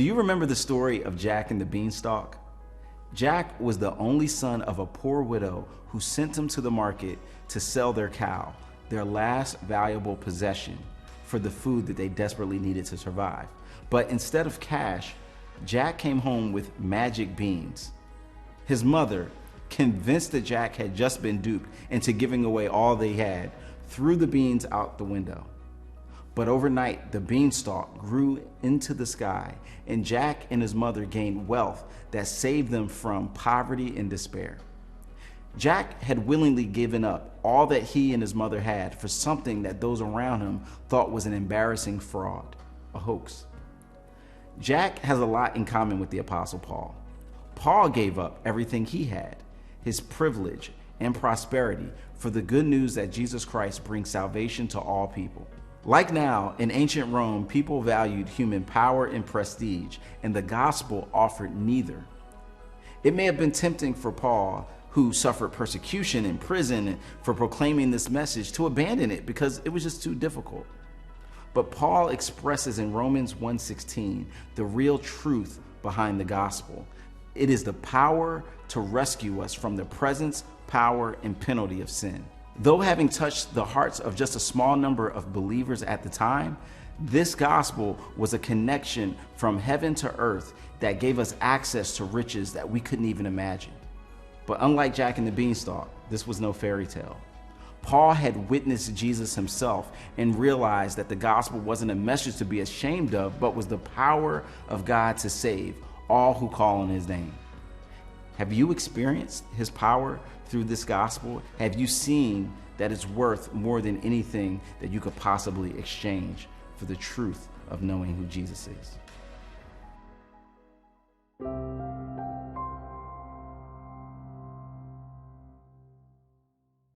Do you remember the story of Jack and the Beanstalk? Jack was the only son of a poor widow who sent him to the market to sell their cow, their last valuable possession, for the food that they desperately needed to survive. But instead of cash, Jack came home with magic beans. His mother, convinced that Jack had just been duped into giving away all they had, threw the beans out the window. But overnight, the beanstalk grew into the sky, and Jack and his mother gained wealth that saved them from poverty and despair. Jack had willingly given up all that he and his mother had for something that those around him thought was an embarrassing fraud, a hoax. Jack has a lot in common with the Apostle Paul. Paul gave up everything he had, his privilege and prosperity, for the good news that Jesus Christ brings salvation to all people. Like now, in ancient Rome, people valued human power and prestige, and the gospel offered neither. It may have been tempting for Paul, who suffered persecution in prison for proclaiming this message, to abandon it because it was just too difficult. But Paul expresses in Romans 1:16 the real truth behind the gospel. It is the power to rescue us from the presence, power, and penalty of sin. Though having touched the hearts of just a small number of believers at the time, this gospel was a connection from heaven to earth that gave us access to riches that we couldn't even imagine. But unlike Jack and the Beanstalk, this was no fairy tale. Paul had witnessed Jesus himself and realized that the gospel wasn't a message to be ashamed of, but was the power of God to save all who call on his name. Have you experienced his power through this gospel? Have you seen that it's worth more than anything that you could possibly exchange for the truth of knowing who Jesus is?